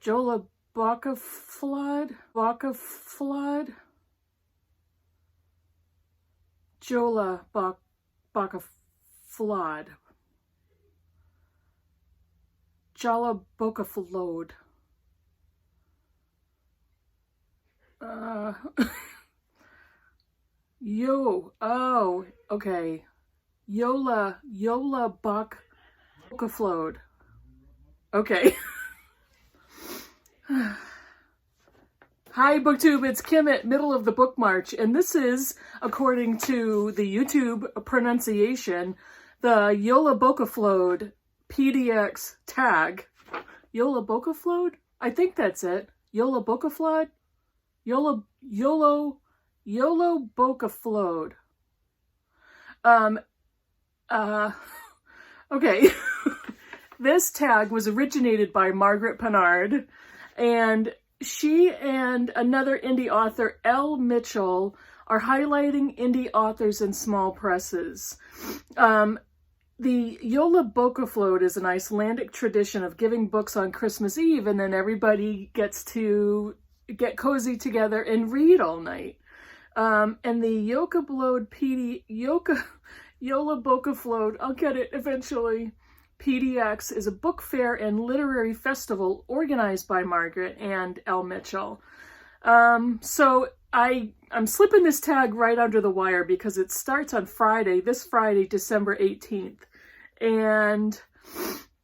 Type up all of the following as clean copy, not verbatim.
Jolabokaflod Jolabokaflod Jolabokaflod. Okay. Jolabokaflod. Okay. Hi BookTube, it's Kim at Middle of the Book March, and this is, according to the YouTube pronunciation, the Jolabokaflod PDX Tag. Jolabokaflod? I think that's it. Jolabokaflod? Jolabokaflod. Okay. This tag was originated by Margaret Pennard, and she and another indie author, Elle Mitchell, are highlighting indie authors in small presses. The Jolabokaflod is an Icelandic tradition of giving books on Christmas Eve, and then everybody gets to get cozy together and read all night. And the Jolabokaflod, I'll get it eventually, PDX is a book fair and literary festival organized by Margaret and Elle Mitchell. So I'm slipping this tag right under the wire because it starts on Friday, this Friday, December 18th. And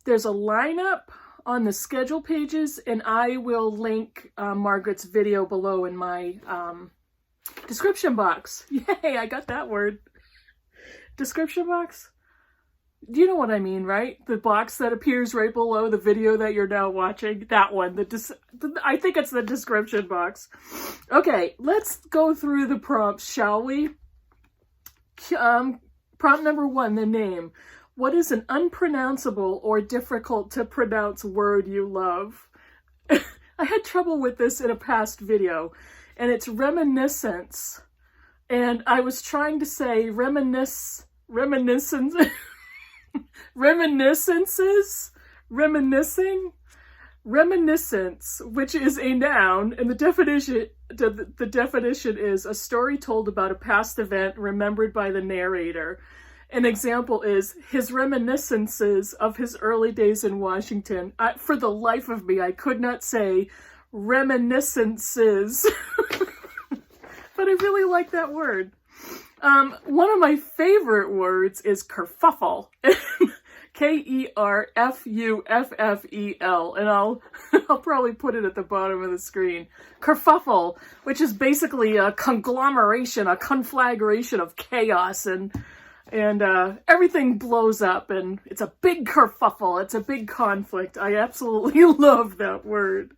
there's a lineup on the schedule pages, and I will link Margaret's video below in my description box. Yay, I got that word. Description box? Do you know what I mean, right? The box that appears right below the video that you're now watching. That one. I think it's the description box. Okay, let's go through the prompts, shall we? Prompt number 1, the name. What is an unpronounceable or difficult to pronounce word you love? I had trouble with this in a past video, and it's reminiscence. And I was trying to say reminiscences, reminiscence, which is a noun, and the definition is a story told about a past event remembered by the narrator. An example is his reminiscences of his early days in Washington. For the life of me, I could not say reminiscences, but I really like that word. One of my favorite words is kerfuffle. Kerfuffel, and I'll probably put it at the bottom of the screen. Kerfuffle, which is basically a conglomeration, a conflagration of chaos, and everything blows up, and it's a big kerfuffle. It's a big conflict. I absolutely love that word.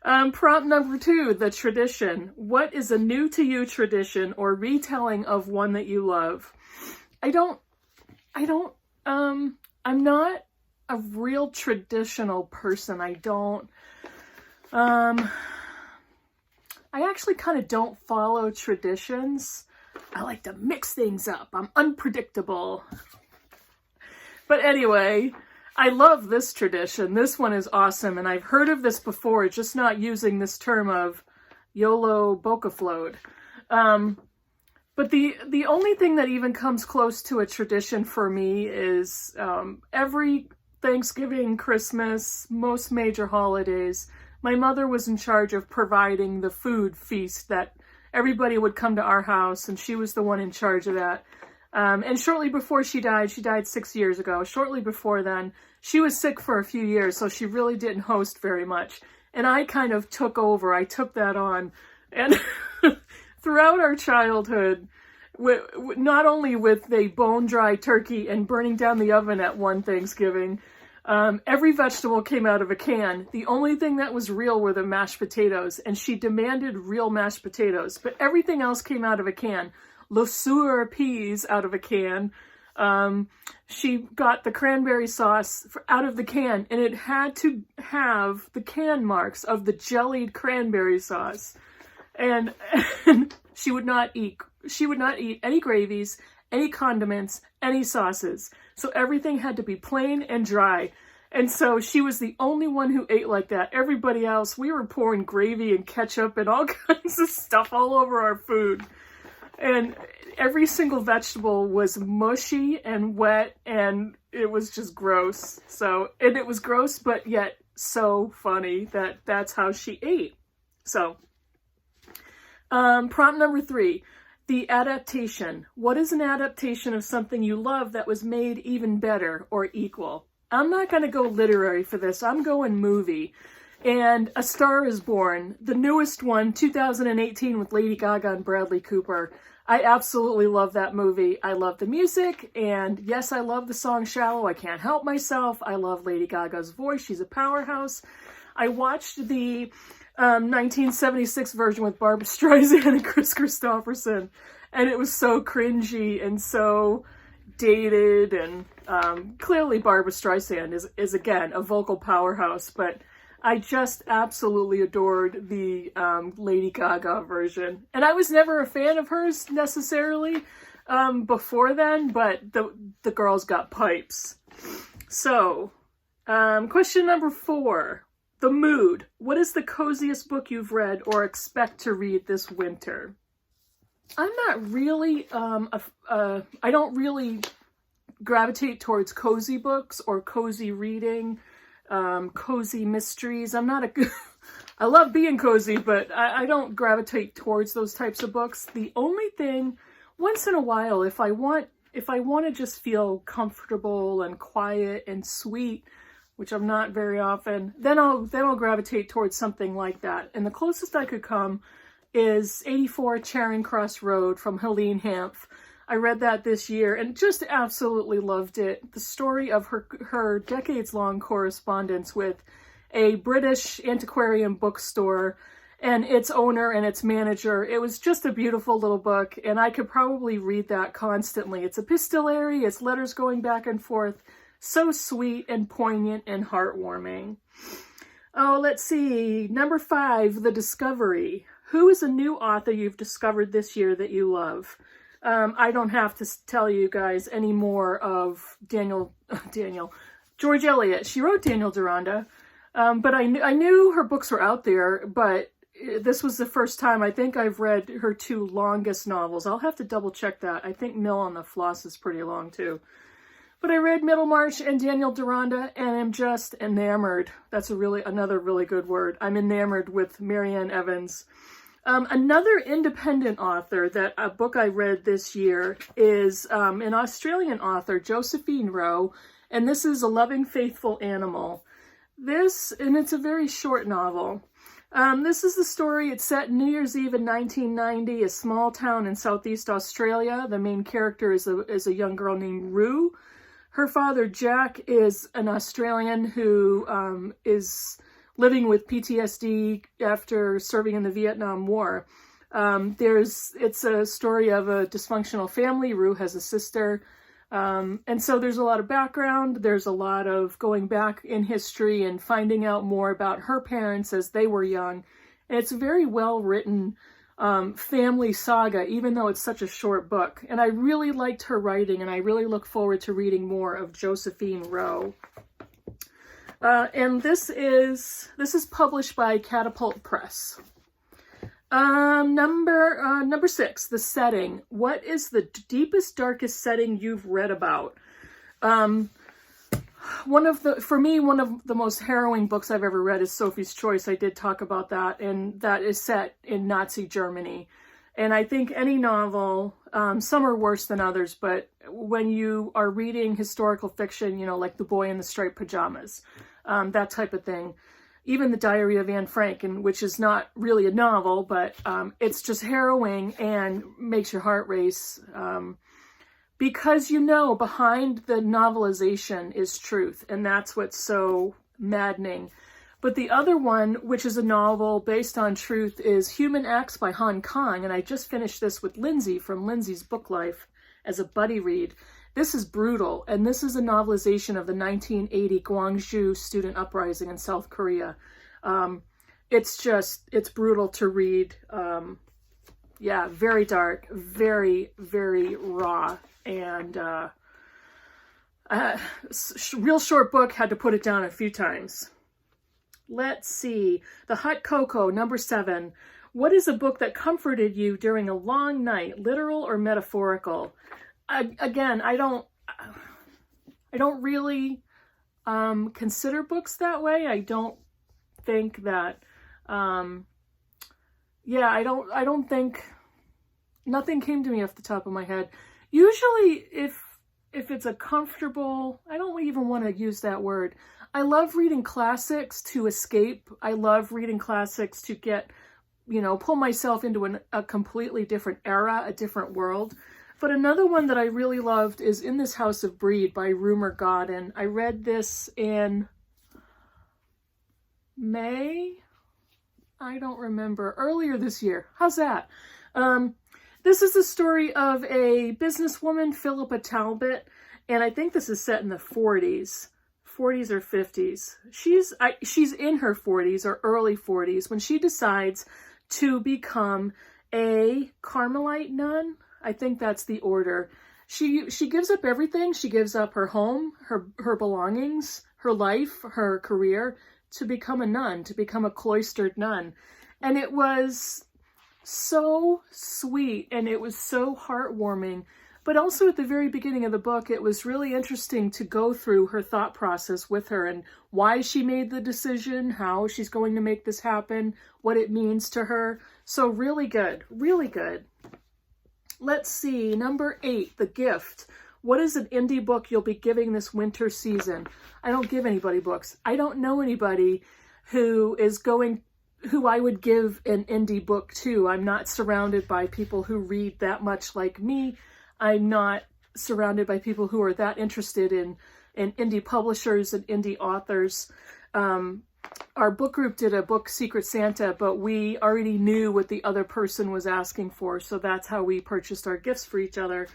Prompt number 2, the tradition. What is a new to you tradition or retelling of one that you love? I'm not a real traditional person. I actually kind of don't follow traditions. I like to mix things up. I'm unpredictable. But anyway, I love this tradition. This one is awesome, and I've heard of this before, just not using this term of Jolabokaflod. But the only thing that even comes close to a tradition for me is every Thanksgiving, Christmas, most major holidays, my mother was in charge of providing the food feast that everybody would come to our house, and she was the one in charge of that. And shortly before she died 6 years ago, shortly before then, she was sick for a few years, so she really didn't host very much. And I kind of took over. I took that on. And throughout our childhood, not only with a bone-dry turkey and burning down the oven at one Thanksgiving, every vegetable came out of a can. The only thing that was real were the mashed potatoes, and she demanded real mashed potatoes. But everything else came out of a can. Le Sueur peas out of a can. She got the cranberry sauce out of the can, and it had to have the can marks of the jellied cranberry sauce. And she would not eat any gravies, any condiments, any sauces. So everything had to be plain and dry. And so she was the only one who ate like that. Everybody else, we were pouring gravy and ketchup and all kinds of stuff all over our food. And every single vegetable was mushy and wet, and it was just gross. So, and it was gross, but yet so funny that that's how she ate. So, prompt number 3, the adaptation. What is an adaptation of something you love that was made even better or equal? I'm not going to go literary for this. I'm going movie. And A Star is Born, the newest one, 2018, with Lady Gaga and Bradley Cooper. I absolutely love that movie. I love the music, and yes, I love the song Shallow. I can't help myself. I love Lady Gaga's voice. She's a powerhouse. I watched the 1976 version with Barbra Streisand and Kris Kristofferson, and it was so cringy and so dated, and clearly Barbra Streisand is again a vocal powerhouse, but I just absolutely adored the Lady Gaga version. And I was never a fan of hers necessarily before then, but the girl's got pipes. So, question number 4, the mood. What is the coziest book you've read or expect to read this winter? I'm not really, I don't really gravitate towards cozy books or cozy reading. Cozy mysteries. I'm not I love being cozy, but I don't gravitate towards those types of books. The only thing, once in a while, if I want to just feel comfortable and quiet and sweet, which I'm not very often, then I'll gravitate towards something like that. And the closest I could come is 84 Charing Cross Road from Helene Hanff. I read that this year and just absolutely loved it. The story of her decades-long correspondence with a British antiquarian bookstore and its owner and its manager. It was just a beautiful little book, and I could probably read that constantly. It's epistolary, it's letters going back and forth. So sweet and poignant and heartwarming. Oh, let's see. Number 5, The Discovery. Who is a new author you've discovered this year that you love? I don't have to tell you guys any more of George Eliot. She wrote Daniel Deronda, but I knew her books were out there, but this was the first time I think I've read her 2 longest novels. I'll have to double check that. I think Mill on the Floss is pretty long too. But I read Middlemarch and Daniel Deronda, and I'm just enamored. That's another really good word. I'm enamored with Marianne Evans. Another independent author that a book I read this year is an Australian author, Josephine Rowe, and this is A Loving Faithful Animal. And it's a very short novel. This is the story. It's set New Year's Eve in 1990, a small town in Southeast Australia. The main character is a young girl named Rue. Her father, Jack, is an Australian who is living with PTSD after serving in the Vietnam War. It's a story of a dysfunctional family. Rue has a sister. And so there's a lot of background. There's a lot of going back in history and finding out more about her parents as they were young. And it's a very well-written family saga, even though it's such a short book. And I really liked her writing, and I really look forward to reading more of Josephine Rowe. And this is published by Catapult Press. Number 6, the setting. What is the deepest, darkest setting you've read about? One of the most harrowing books I've ever read is Sophie's Choice. I did talk about that, and that is set in Nazi Germany. And I think any novel, some are worse than others, but when you are reading historical fiction, like The Boy in the Striped Pajamas, that type of thing, even The Diary of Anne Frank, which is not really a novel, but it's just harrowing and makes your heart race, because behind the novelization is truth, and that's what's so maddening. But the other one, which is a novel based on truth, is Human Acts by Han Kang, and I just finished this with Lindsay from Lindsay's Book Life as a buddy read. This is brutal, and this is a novelization of the 1980 Gwangju student uprising in South Korea. It's brutal to read. Very dark, very, very raw, and Real short book, had to put it down a few times. Let's see. The Hot Cocoa, number 7. What is a book that comforted you during a long night, literal or metaphorical? Again, I don't really consider books that way. I don't think that, yeah, I don't think, nothing came to me off the top of my head. Usually if it's a comfortable, I don't even want to use that word. I love reading classics to escape. I love reading classics to get, pull myself into a completely different era, a different world. But another one that I really loved is In This House of Breed by Rumer Godden. I read this in May? I don't remember. Earlier this year. How's that? This is the story of a businesswoman, Philippa Talbot, and I think this is set in the 40s or 50s. She's in her 40s or early 40s when she decides to become a Carmelite nun. I think that's the order. She gives up everything. She gives up her home, her belongings, her life, her career to become a nun, to become a cloistered nun. And it was so sweet and it was so heartwarming. But also at the very beginning of the book, it was really interesting to go through her thought process with her and why she made the decision, how she's going to make this happen, what it means to her. So really good, really good. Let's see, number 8, The Gift. What is an indie book you'll be giving this winter season? I don't give anybody books. I don't know anybody who I would give an indie book to. I'm not surrounded by people who read that much like me. I'm not surrounded by people who are that interested in indie publishers and indie authors. Our book group did a book Secret Santa, but we already knew what the other person was asking for, so that's how we purchased our gifts for each other.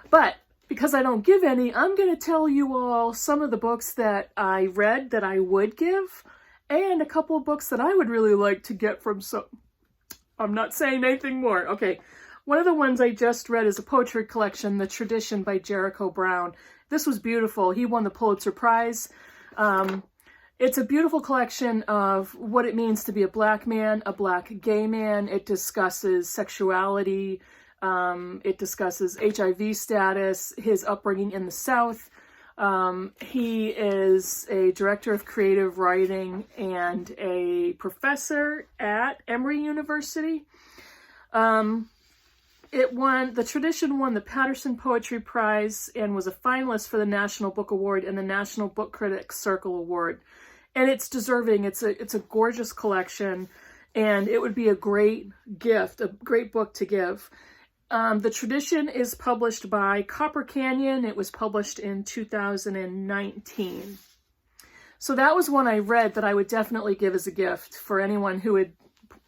But because I don't give any, I'm going to tell you all some of the books that I read that I would give, and a couple of books that I would really like to get from some. I'm not saying anything more. Okay. One of the ones I just read is a poetry collection, The Tradition by Jericho Brown. This was beautiful. He won the Pulitzer Prize. It's a beautiful collection of what it means to be a black man, a black gay man. It discusses sexuality. It discusses HIV status, his upbringing in the South. He is a director of creative writing and a professor at Emory University. The Tradition won the Patterson Poetry Prize and was a finalist for the National Book Award and the National Book Critics Circle Award. And it's deserving. It's a gorgeous collection, and it would be a great gift, a great book to give. The Tradition is published by Copper Canyon. It was published in 2019. So that was one I read that I would definitely give as a gift for anyone who would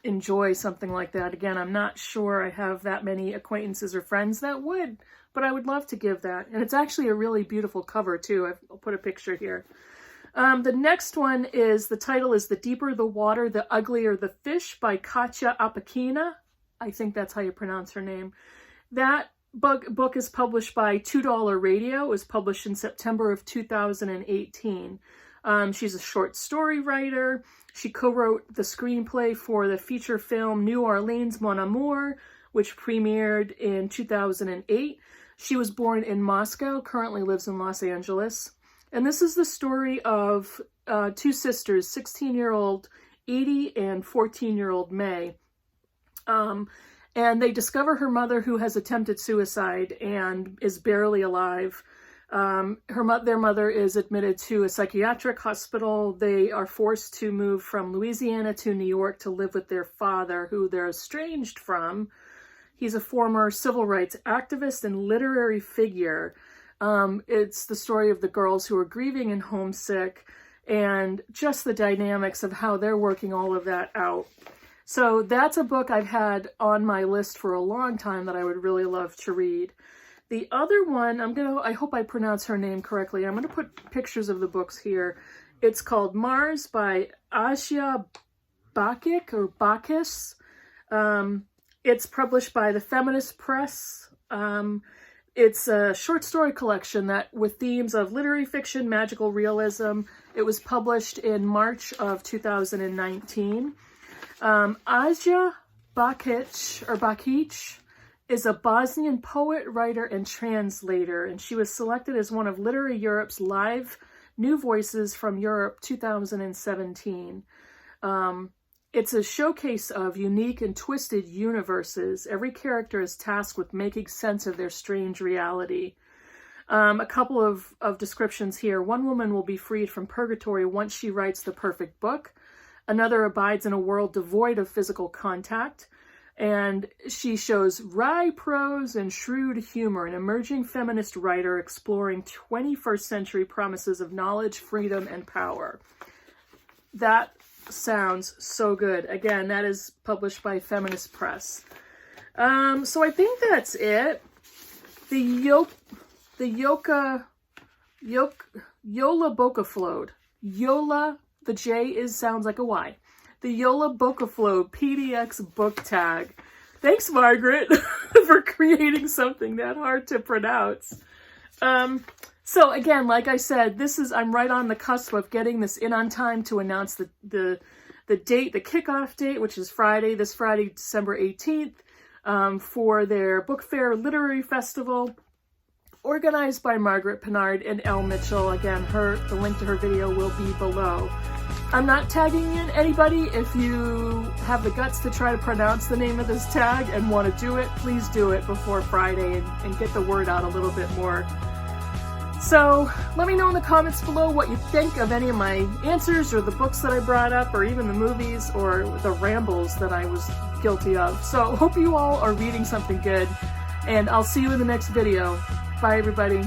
enjoy something like that. Again, I'm not sure I have that many acquaintances or friends that would, but I would love to give that. And it's actually a really beautiful cover too. I'll put a picture here. The next one the title is The Deeper the Water, the Uglier the Fish by Katya Apakina. I think that's how you pronounce her name. That book is published by $2 Radio. It was published in September of 2018. She's a short story writer. She co-wrote the screenplay for the feature film New Orleans Mon Amour, which premiered in 2008. She was born in Moscow, currently lives in Los Angeles. And this is the story of two sisters, 16-year-old Edie and 14-year-old May. And they discover her mother, who has attempted suicide and is barely alive. Their mother is admitted to a psychiatric hospital. They are forced to move from Louisiana to New York to live with their father, who they're estranged from. He's a former civil rights activist and literary figure. It's the story of the girls who are grieving and homesick, and just the dynamics of how they're working all of that out. So that's a book I've had on my list for a long time that I would really love to read. The other one, I hope I pronounce her name correctly. I'm going to put pictures of the books here. It's called Mars by Asia Bacchus. It's published by the Feminist Press. It's a short story collection that with themes of literary fiction, magical realism. It was published in March of 2019. Aja Bakic is a Bosnian poet, writer, and translator, and she was selected as one of Literary Europe's Live New Voices from Europe 2017. It's a showcase of unique and twisted universes. Every character is tasked with making sense of their strange reality. A couple of descriptions here. One woman will be freed from purgatory once she writes the perfect book. Another abides in a world devoid of physical contact. And she shows wry prose and shrewd humor, an emerging feminist writer exploring 21st century promises of knowledge, freedom, and power. That sounds so good. Again, that is published by Feminist Press. So I think that's it. Jolabokaflod. Yola, the J sounds like a Y. The Jolabokaflod PDX book tag. Thanks, Margaret, for creating something that hard to pronounce. So again, like I said, I'm right on the cusp of getting this in on time to announce the date, the kickoff date, which is this Friday, December 18th, for their Book Fair Literary Festival, organized by Margaret Pinard and Elle Mitchell. Again, the link to her video will be below. I'm not tagging in anybody. If you have the guts to try to pronounce the name of this tag and want to do it, please do it before Friday and get the word out a little bit more. So let me know in the comments below what you think of any of my answers or the books that I brought up or even the movies or the rambles that I was guilty of. So hope you all are reading something good, and I'll see you in the next video. Bye, everybody.